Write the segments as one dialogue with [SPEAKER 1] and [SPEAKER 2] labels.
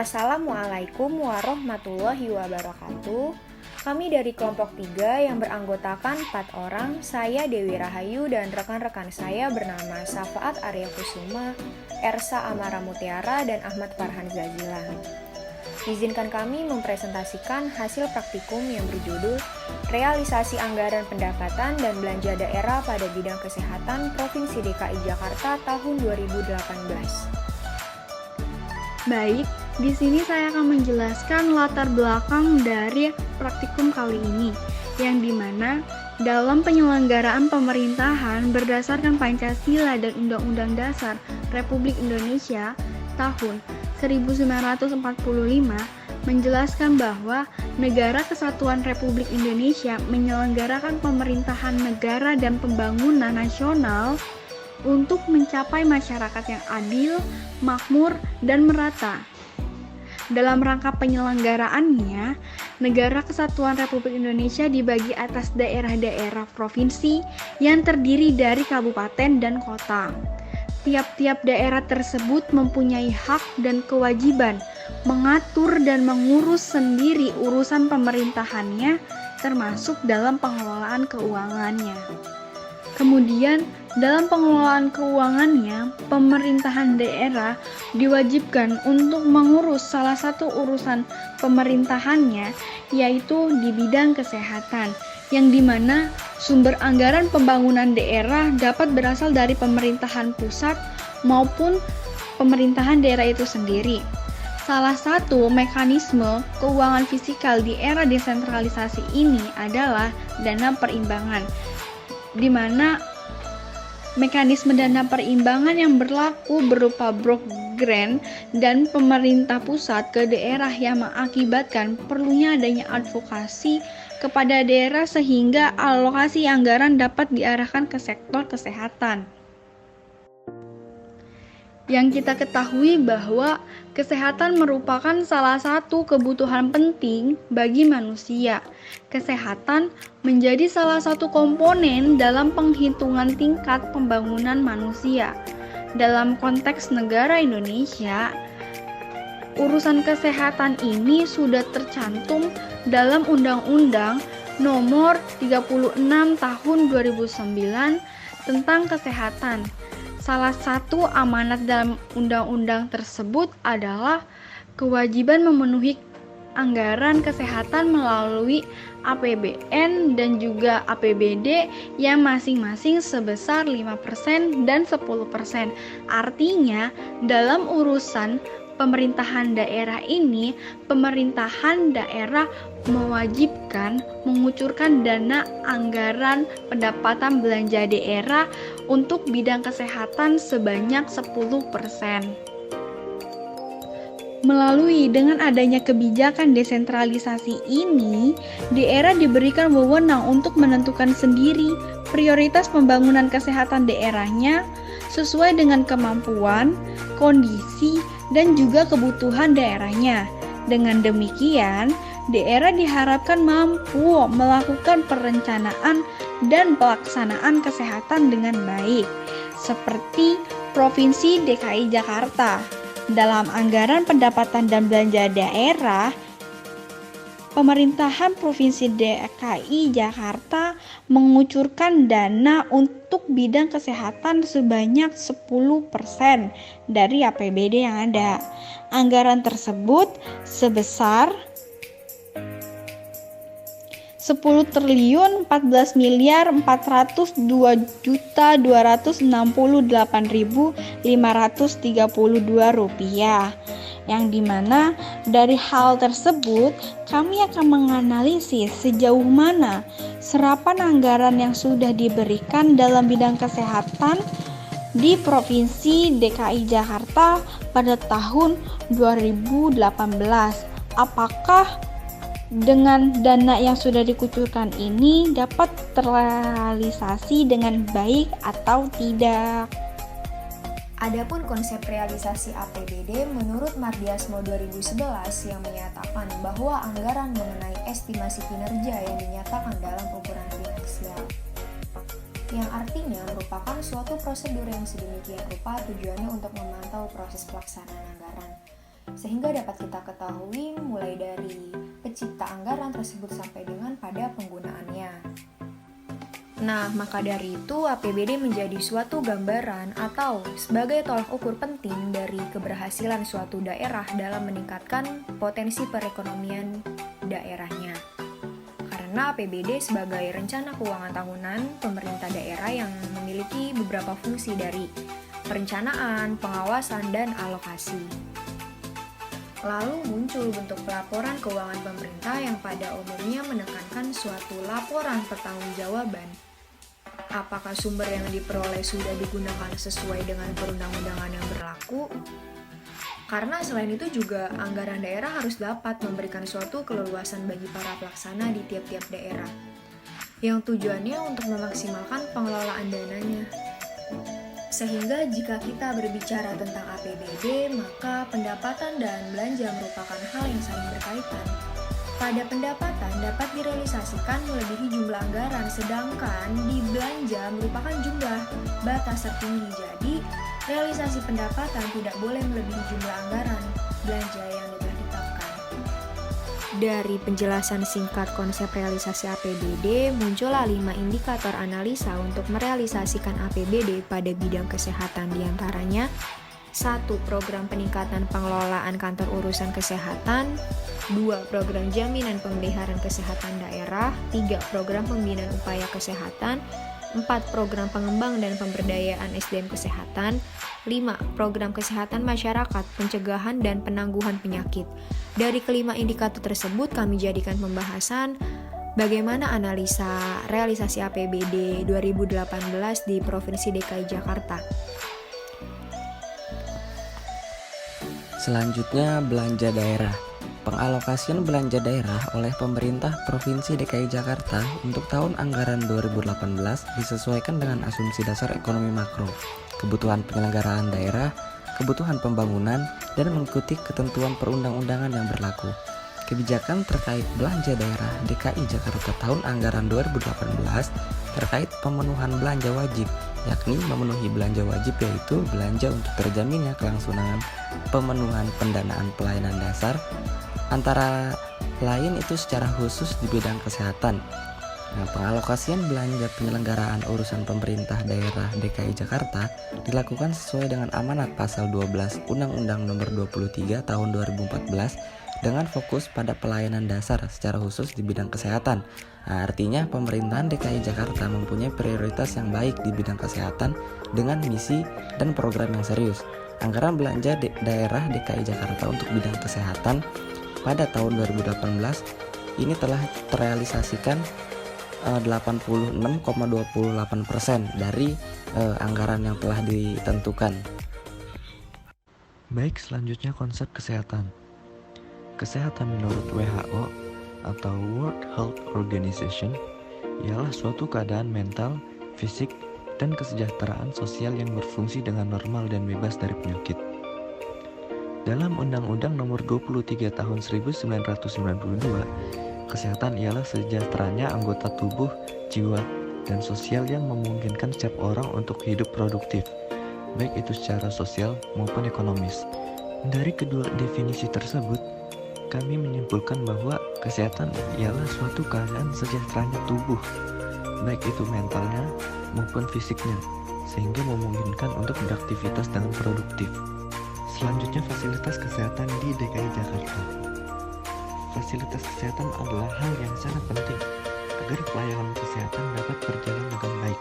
[SPEAKER 1] Assalamualaikum warahmatullahi wabarakatuh. Kami dari kelompok 3 yang beranggotakan 4 orang, saya Dewi Rahayu dan rekan-rekan saya bernama Safaat Arya Kusuma, Ersa Amara Mutiara, dan Ahmad Farhan Zazilan. Izinkan kami mempresentasikan hasil praktikum yang berjudul Realisasi Anggaran Pendapatan dan Belanja Daerah pada Bidang Kesehatan Provinsi DKI Jakarta tahun 2018.
[SPEAKER 2] Baik, di sini saya akan menjelaskan latar belakang dari praktikum kali ini, yang dimana dalam penyelenggaraan pemerintahan berdasarkan Pancasila dan Undang-Undang Dasar Republik Indonesia tahun 1945 menjelaskan bahwa Negara Kesatuan Republik Indonesia menyelenggarakan pemerintahan negara dan pembangunan nasional untuk mencapai masyarakat yang adil, makmur, dan merata. Dalam rangka penyelenggaraannya, Negara Kesatuan Republik Indonesia dibagi atas daerah-daerah provinsi yang terdiri dari kabupaten dan kota. Tiap-tiap daerah tersebut mempunyai hak dan kewajiban mengatur dan mengurus sendiri urusan pemerintahannya, termasuk dalam pengelolaan keuangannya. Kemudian, dalam pengelolaan keuangannya, pemerintahan daerah diwajibkan untuk mengurus salah satu urusan pemerintahannya, yaitu di bidang kesehatan, yang dimana sumber anggaran pembangunan daerah dapat berasal dari pemerintahan pusat maupun pemerintahan daerah itu sendiri. Salah satu mekanisme keuangan fiskal di era desentralisasi ini adalah dana perimbangan, di mana mekanisme dana perimbangan yang berlaku berupa block grant dan pemerintah pusat ke daerah yang mengakibatkan perlunya adanya advokasi kepada daerah sehingga alokasi anggaran dapat diarahkan ke sektor kesehatan. Yang kita ketahui bahwa kesehatan merupakan salah satu kebutuhan penting bagi manusia. Kesehatan menjadi salah satu komponen dalam penghitungan tingkat pembangunan manusia. Dalam konteks negara Indonesia, urusan kesehatan ini sudah tercantum dalam Undang-Undang Nomor 36 Tahun 2009 tentang kesehatan. Salah satu amanat dalam undang-undang tersebut adalah kewajiban memenuhi anggaran kesehatan melalui APBN dan juga APBD yang masing-masing sebesar 5% dan 10%. Artinya, dalam urusan pemerintahan daerah ini, pemerintahan daerah mewajibkan mengucurkan dana anggaran pendapatan belanja daerah untuk bidang kesehatan sebanyak 10%. Melalui dengan adanya kebijakan desentralisasi ini, daerah diberikan wewenang untuk menentukan sendiri prioritas pembangunan kesehatan daerahnya sesuai dengan kemampuan, kondisi, dan juga kebutuhan daerahnya. Dengan demikian, daerah diharapkan mampu melakukan perencanaan dan pelaksanaan kesehatan dengan baik, seperti Provinsi DKI Jakarta. Dalam anggaran pendapatan dan belanja daerah, pemerintahan Provinsi DKI Jakarta mengucurkan dana untuk bidang kesehatan sebanyak 10% dari APBD yang ada. Anggaran tersebut sebesar 10.414.262.532 rupiah, yang dimana dari hal tersebut kami akan menganalisis sejauh mana serapan anggaran yang sudah diberikan dalam bidang kesehatan di Provinsi DKI Jakarta pada tahun 2018. Apakah dengan dana yang sudah dikucurkan ini dapat terrealisasi dengan baik atau tidak?
[SPEAKER 1] Adapun konsep realisasi APBD menurut Mardiasmo 2011 yang menyatakan bahwa anggaran mengenai estimasi kinerja yang dinyatakan dalam ukuran finansial, yang artinya merupakan suatu prosedur yang sedemikian rupa tujuannya untuk memantau proses pelaksanaan anggaran. sehingga dapat kita ketahui mulai dari pencipta anggaran tersebut sampai dengan pada penggunaannya. Nah, maka dari itu APBD menjadi suatu gambaran atau sebagai tolak ukur penting dari keberhasilan suatu daerah dalam meningkatkan potensi perekonomian daerahnya. Karena APBD sebagai rencana keuangan tahunan pemerintah daerah yang memiliki beberapa fungsi dari perencanaan, pengawasan, dan alokasi. Lalu muncul bentuk pelaporan keuangan pemerintah yang pada umumnya menekankan suatu laporan pertanggungjawaban. Apakah sumber yang diperoleh sudah digunakan sesuai dengan perundang-undangan yang berlaku? Karena selain itu juga anggaran daerah harus dapat memberikan suatu keleluasan bagi para pelaksana di tiap-tiap daerah, yang tujuannya untuk memaksimalkan pengelolaan dananya. Sehingga jika kita berbicara tentang APBD, maka pendapatan dan belanja merupakan hal yang saling berkaitan. Pada pendapatan dapat direalisasikan melebihi jumlah anggaran, sedangkan di belanja merupakan jumlah batas tertinggi. Jadi, realisasi pendapatan tidak boleh melebihi jumlah anggaran belanja yang telah ditetapkan. Dari penjelasan singkat konsep realisasi APBD, muncullah 5 indikator analisa untuk merealisasikan APBD pada bidang kesehatan, diantaranya 1. Program peningkatan pengelolaan kantor urusan kesehatan. 2. Program jaminan pemeliharaan kesehatan daerah. 3. Program pembinaan upaya kesehatan. 4. Program pengembangan dan pemberdayaan SDM kesehatan. 5. Program kesehatan masyarakat, pencegahan dan penangguhan penyakit. Dari kelima indikator tersebut kami jadikan pembahasan bagaimana analisa realisasi APBD 2018 di Provinsi DKI Jakarta.
[SPEAKER 3] Selanjutnya, belanja daerah. Pengalokasian belanja daerah oleh pemerintah Provinsi DKI Jakarta untuk tahun anggaran 2018 disesuaikan dengan asumsi dasar ekonomi makro, kebutuhan penyelenggaraan daerah, kebutuhan pembangunan, dan mengikuti ketentuan perundang-undangan yang berlaku. Kebijakan terkait belanja daerah DKI Jakarta tahun anggaran 2018 terkait pemenuhan belanja wajib, yakni memenuhi belanja wajib yaitu belanja untuk terjaminnya kelangsungan pemenuhan pendanaan pelayanan dasar, antara lain itu secara khusus di bidang kesehatan. Nah, pengalokasian belanja penyelenggaraan urusan pemerintah daerah DKI Jakarta dilakukan sesuai dengan amanat pasal 12 Undang-Undang Nomor 23 Tahun 2014 dengan fokus pada pelayanan dasar secara khusus di bidang kesehatan. Nah, artinya pemerintahan DKI Jakarta mempunyai prioritas yang baik di bidang kesehatan dengan misi dan program yang serius. Anggaran belanja daerah DKI Jakarta untuk bidang kesehatan pada tahun 2018 ini telah terrealisasikan 86,28% dari anggaran yang telah ditentukan.
[SPEAKER 4] Baik, selanjutnya konsep kesehatan. Kesehatan menurut WHO atau World Health Organization ialah suatu keadaan mental, fisik, dan kesejahteraan sosial yang berfungsi dengan normal dan bebas dari penyakit. Dalam Undang-Undang Nomor 23 Tahun 1992, kesehatan ialah sejahteranya anggota tubuh, jiwa, dan sosial yang memungkinkan setiap orang untuk hidup produktif, baik itu secara sosial maupun ekonomis. Dari kedua definisi tersebut, kami menyimpulkan bahwa kesehatan ialah suatu keadaan sejahteranya tubuh, baik itu mentalnya maupun fisiknya, sehingga memungkinkan untuk beraktivitas dengan produktif. Selanjutnya, fasilitas kesehatan di DKI Jakarta. Fasilitas kesehatan adalah hal yang sangat penting agar pelayanan kesehatan dapat berjalan dengan baik.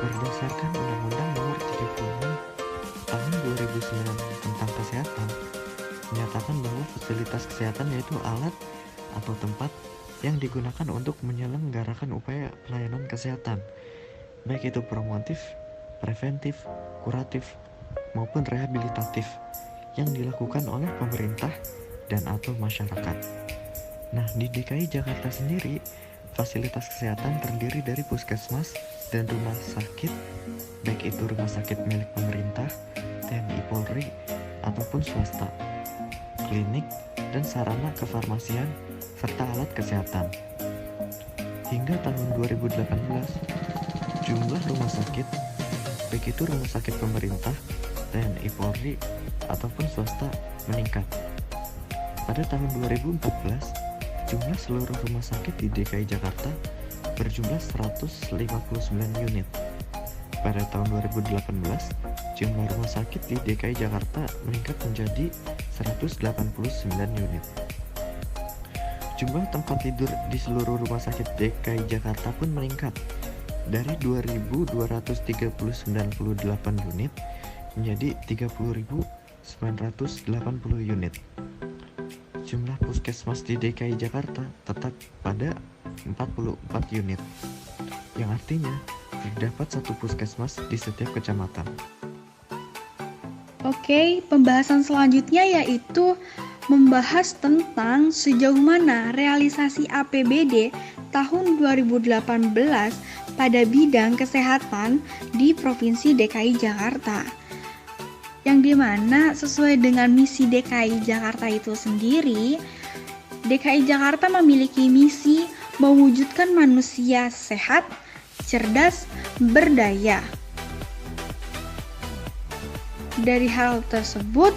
[SPEAKER 4] Berdasarkan Undang-Undang Nomor 36 Tahun 2009 tentang kesehatan, menyatakan bahwa fasilitas kesehatan yaitu alat atau tempat yang digunakan untuk menyelenggarakan upaya pelayanan kesehatan, baik itu promotif, preventif, kuratif, maupun rehabilitatif yang dilakukan oleh pemerintah dan atau masyarakat. Nah, di DKI Jakarta sendiri, fasilitas kesehatan terdiri dari puskesmas dan rumah sakit, baik itu rumah sakit milik pemerintah, TNI Polri, ataupun swasta, klinik, dan sarana kefarmasian, serta alat kesehatan. Hingga tahun 2018, jumlah rumah sakit, baik itu rumah sakit pemerintah, TNI Polri, ataupun swasta meningkat. Pada tahun 2014, jumlah seluruh rumah sakit di DKI Jakarta berjumlah 159 unit. Pada tahun 2018, jumlah rumah sakit di DKI Jakarta meningkat menjadi 189 unit. Jumlah tempat tidur di seluruh rumah sakit DKI Jakarta pun meningkat dari 2.238 unit menjadi 30.980 unit. Jumlah puskesmas di DKI Jakarta tetap pada 44 unit, yang artinya terdapat satu puskesmas di setiap kecamatan.
[SPEAKER 2] Oke, pembahasan selanjutnya yaitu membahas tentang sejauh mana realisasi APBD tahun 2018 pada bidang kesehatan di Provinsi DKI Jakarta. Yang dimana sesuai dengan misi DKI Jakarta itu sendiri, DKI Jakarta memiliki misi mewujudkan manusia sehat, cerdas, berdaya. Dari hal tersebut,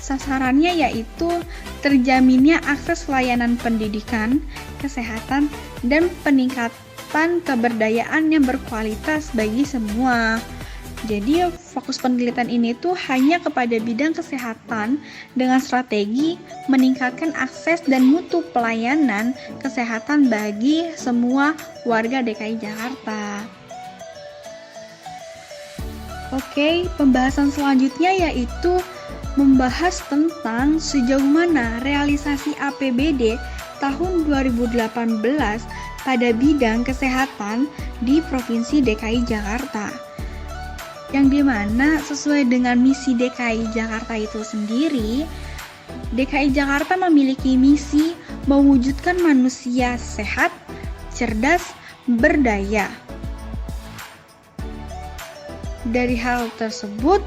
[SPEAKER 2] sasarannya yaitu terjaminnya akses layanan pendidikan, kesehatan, dan peningkatan keberdayaan yang berkualitas bagi semua. Jadi fokus penelitian ini tuh hanya kepada bidang kesehatan dengan strategi meningkatkan akses dan mutu pelayanan kesehatan bagi semua warga DKI Jakarta. Oke, pembahasan selanjutnya yaitu membahas tentang sejauh mana realisasi APBD tahun 2018 pada bidang kesehatan di Provinsi DKI Jakarta. Yang dimana sesuai dengan misi DKI Jakarta itu sendiri, DKI Jakarta memiliki misi mewujudkan manusia sehat, cerdas, berdaya. Dari hal tersebut,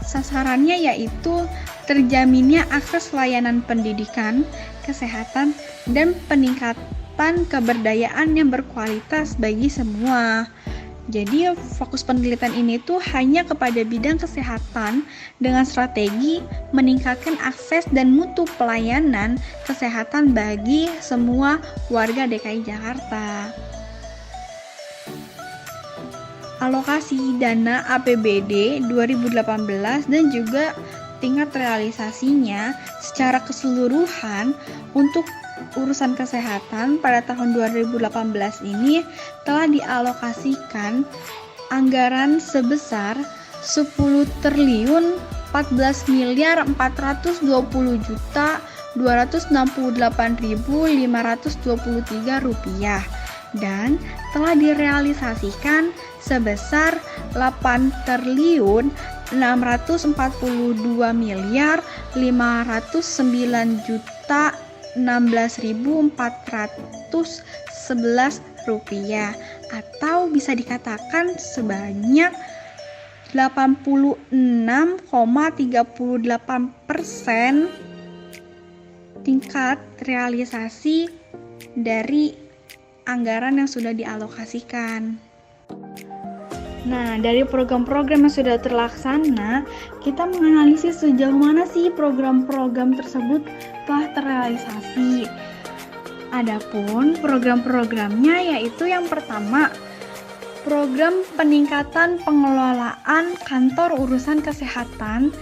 [SPEAKER 2] sasarannya yaitu terjaminnya akses layanan pendidikan, kesehatan, dan peningkatan keberdayaan yang berkualitas bagi semua. Jadi fokus penelitian ini tuh hanya kepada bidang kesehatan dengan strategi meningkatkan akses dan mutu pelayanan kesehatan bagi semua warga DKI Jakarta. Alokasi dana APBD 2018 dan juga tingkat realisasinya secara keseluruhan untuk urusan kesehatan pada tahun 2018 ini telah dialokasikan anggaran sebesar 10 triliun 14 miliar 420 juta 268.523 rupiah dan telah direalisasikan sebesar 8 triliun 642 miliar 509 juta 16.411 rupiah atau bisa dikatakan sebanyak 86,38% tingkat realisasi dari anggaran yang sudah dialokasikan. Nah, dari program-program yang sudah terlaksana, kita menganalisis sejauh mana sih program-program tersebut telah terrealisasi. Adapun program-programnya yaitu yang pertama, program peningkatan pengelolaan kantor urusan kesehatan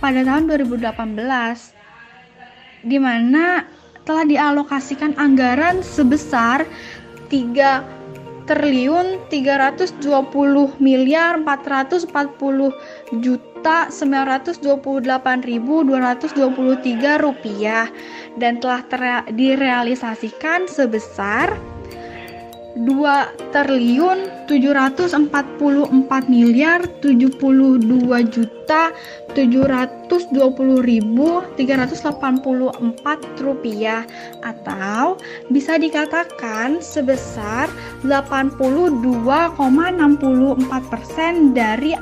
[SPEAKER 2] pada tahun 2018, di mana telah dialokasikan anggaran sebesar 3 triliun 320 miliar 440 juta 928.223 rupiah dan telah direalisasikan sebesar 2 triliun 744 miliar 72 juta 720.384 rupiah atau bisa dikatakan sebesar 82,64% dari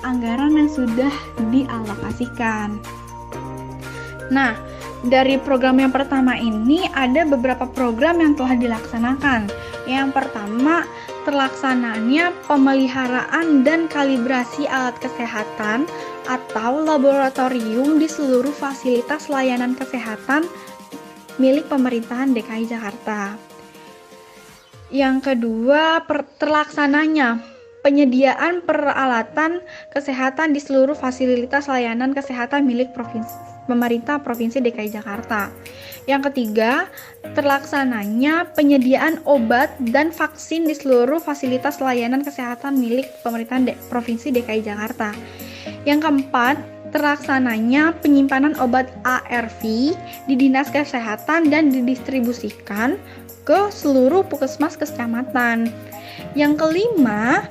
[SPEAKER 2] anggaran yang sudah dialokasikan. Nah, Dari program yang pertama ini ada beberapa program yang telah dilaksanakan. Yang pertama, terlaksananya pemeliharaan dan kalibrasi alat kesehatan atau laboratorium di seluruh fasilitas layanan kesehatan milik pemerintahan DKI Jakarta. Yang kedua, terlaksananya penyediaan peralatan kesehatan di seluruh fasilitas layanan kesehatan milik pemerintah Provinsi DKI Jakarta. Yang ketiga, terlaksananya penyediaan obat dan vaksin di seluruh fasilitas layanan kesehatan milik pemerintahan Provinsi DKI Jakarta. Yang keempat, terlaksananya penyimpanan obat ARV di Dinas Kesehatan dan didistribusikan ke seluruh puskesmas kecamatan. Yang kelima,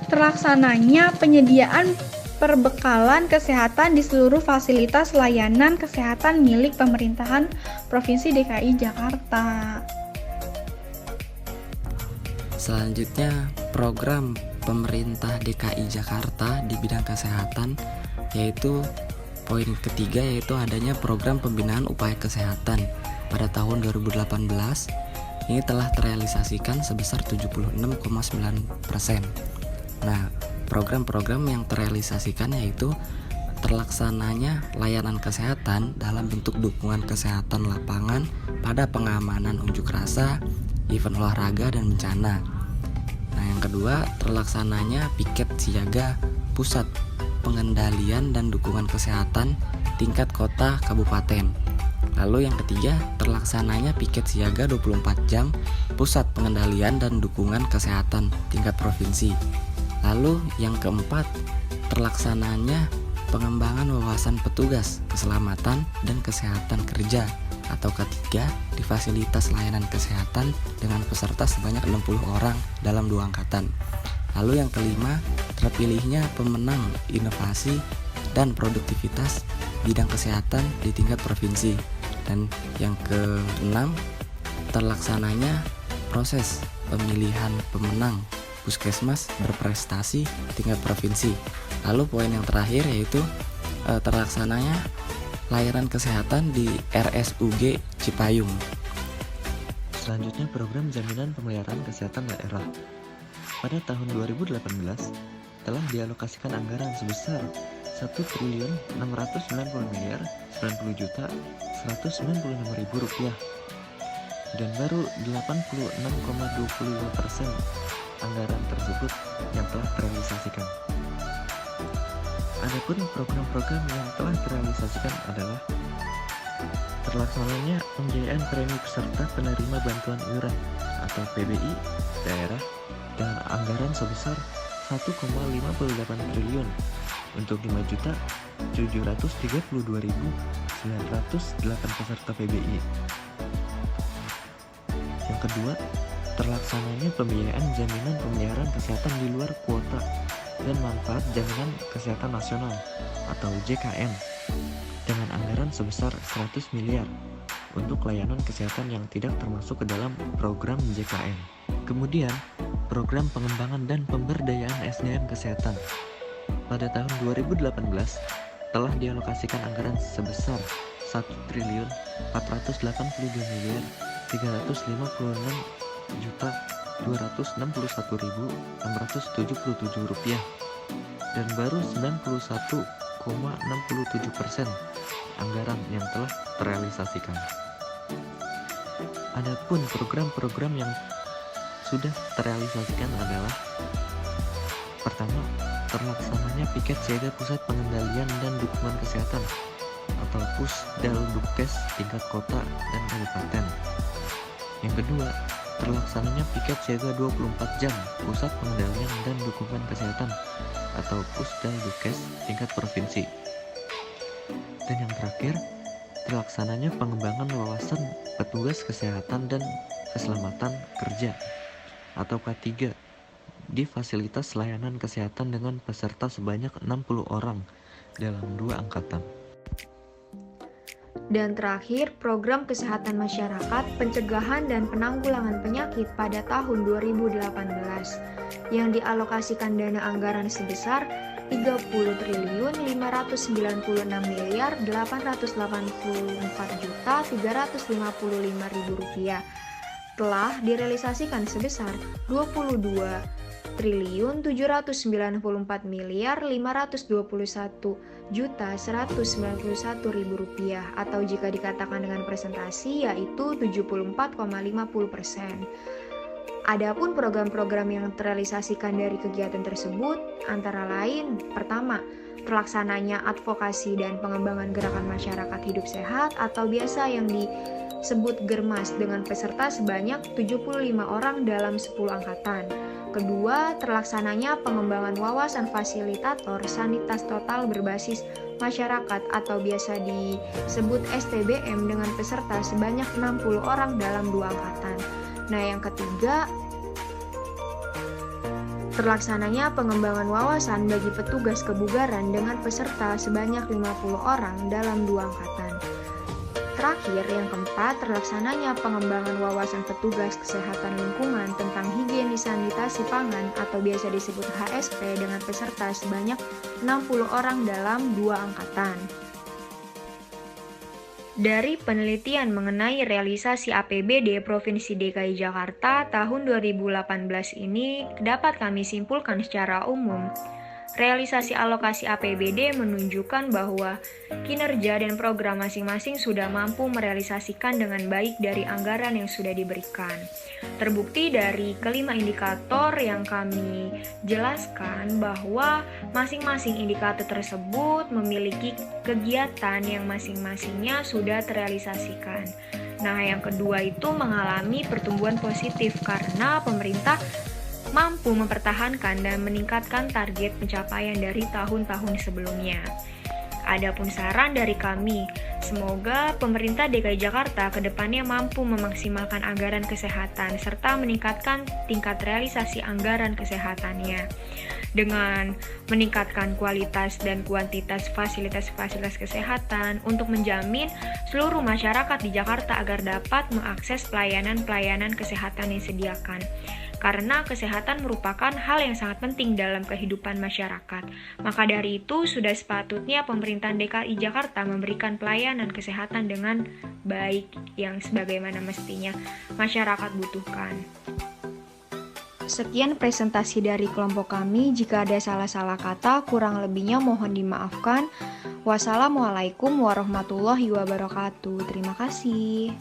[SPEAKER 2] terlaksananya penyediaan perbekalan kesehatan di seluruh fasilitas layanan kesehatan milik pemerintahan Provinsi DKI Jakarta.
[SPEAKER 3] Selanjutnya, program pemerintah DKI Jakarta di bidang kesehatan, yaitu poin ketiga, yaitu adanya program pembinaan upaya kesehatan pada tahun 2018. Ini telah terrealisasikan sebesar 76,9%. Nah, program-program yang terrealisasikan yaitu terlaksananya layanan kesehatan dalam bentuk dukungan kesehatan lapangan pada pengamanan unjuk rasa, event olahraga, dan bencana. Nah, yang kedua, terlaksananya piket siaga pusat pengendalian dan dukungan kesehatan tingkat kota kabupaten. Lalu yang ketiga, terlaksananya piket siaga 24 jam pusat pengendalian dan dukungan kesehatan tingkat provinsi. Lalu yang keempat, terlaksananya pengembangan wawasan petugas keselamatan dan kesehatan kerja atau K3 di fasilitas layanan kesehatan dengan peserta sebanyak 60 orang dalam 2 angkatan. Lalu yang kelima, terpilihnya pemenang inovasi dan produktivitas bidang kesehatan di tingkat provinsi. Dan yang keenam, terlaksananya proses pemilihan pemenang puskesmas berprestasi tingkat provinsi. Lalu poin yang terakhir yaitu terlaksananya layanan kesehatan di RSUG Cipayung.
[SPEAKER 4] Selanjutnya, program jaminan pemeliharaan kesehatan daerah. Pada tahun 2018 telah dialokasikan anggaran sebesar 1.990.090.196.196.000 rupiah, dan baru 86,25% anggaran tersebut yang telah terrealisasikan. Adapun program-program yang telah terrealisasikan adalah terlaksananya pembiayaan premi peserta penerima bantuan iuran atau PBI daerah dengan anggaran sebesar 1,58 triliun untuk 5.732.908 peserta PBI. Yang kedua, terlaksananya pembiayaan jaminan pemeliharaan kesehatan di luar kuota dan manfaat jaminan kesehatan nasional atau JKN dengan anggaran sebesar 100 miliar untuk layanan kesehatan yang tidak termasuk ke dalam program JKN. Kemudian, program pengembangan dan pemberdayaan SDM kesehatan. Pada tahun 2018 telah dialokasikan anggaran sebesar 1.486.261.677 rupiah, dan baru 91,67% anggaran yang telah terrealisasikan. Adapun program-program yang sudah terrealisasikan adalah: pertama, terlaksananya piket siaga pusat pengendalian dan dukungan kesehatan atau Pusdaldukkes tingkat kota dan kabupaten. Yang kedua, terlaksananya piket siaga 24 jam pusat pengendalian dan dukungan kesehatan atau Pusdaldukkes tingkat provinsi. Dan yang terakhir, terlaksananya pengembangan wawasan petugas kesehatan dan keselamatan kerja atau K3 di fasilitas layanan kesehatan dengan peserta sebanyak 60 orang dalam 2 angkatan.
[SPEAKER 1] Dan terakhir, program kesehatan masyarakat, pencegahan dan penanggulangan penyakit pada tahun 2018 yang dialokasikan dana anggaran sebesar Rp30.594.884.355.000 telah direalisasikan sebesar Rp22.794.521.191.000 atau jika dikatakan dengan presentasi yaitu 74,50%. Adapun program-program yang terrealisasikan dari kegiatan tersebut antara lain: pertama, terlaksananya advokasi dan pengembangan gerakan masyarakat hidup sehat atau biasa yang disebut Germas dengan peserta sebanyak 75 orang dalam 10 angkatan. Kedua, terlaksananya pengembangan wawasan fasilitator sanitas total berbasis masyarakat atau biasa disebut STBM dengan peserta sebanyak 60 orang dalam 2 angkatan. Nah, yang ketiga, terlaksananya pengembangan wawasan bagi petugas kebugaran dengan peserta sebanyak 50 orang dalam 2 angkatan. Terakhir, yang keempat, terlaksananya pengembangan wawasan petugas kesehatan lingkungan tentang higienis sanitasi pangan atau biasa disebut HSP dengan peserta sebanyak 60 orang dalam 2 angkatan. Dari penelitian mengenai realisasi APBD Provinsi DKI Jakarta tahun 2018 ini dapat kami simpulkan secara umum, realisasi alokasi APBD menunjukkan bahwa kinerja dan program masing-masing sudah mampu merealisasikan dengan baik dari anggaran yang sudah diberikan. Terbukti dari kelima indikator yang kami jelaskan bahwa masing-masing indikator tersebut memiliki kegiatan yang masing-masingnya sudah terrealisasikan. Nah, yang kedua itu mengalami pertumbuhan positif karena pemerintah mampu mempertahankan dan meningkatkan target pencapaian dari tahun-tahun sebelumnya. Adapun saran dari kami, semoga pemerintah DKI Jakarta ke depannya mampu memaksimalkan anggaran kesehatan serta meningkatkan tingkat realisasi anggaran kesehatannya dengan meningkatkan kualitas dan kuantitas fasilitas-fasilitas kesehatan untuk menjamin seluruh masyarakat di Jakarta agar dapat mengakses pelayanan-pelayanan kesehatan yang disediakan. Karena kesehatan merupakan hal yang sangat penting dalam kehidupan masyarakat. Maka dari itu, sudah sepatutnya pemerintahan DKI Jakarta memberikan pelayanan kesehatan dengan baik yang sebagaimana mestinya masyarakat butuhkan. Sekian presentasi dari kelompok kami. Jika ada salah-salah kata, kurang lebihnya mohon dimaafkan. Wassalamualaikum warahmatullahi wabarakatuh. Terima kasih.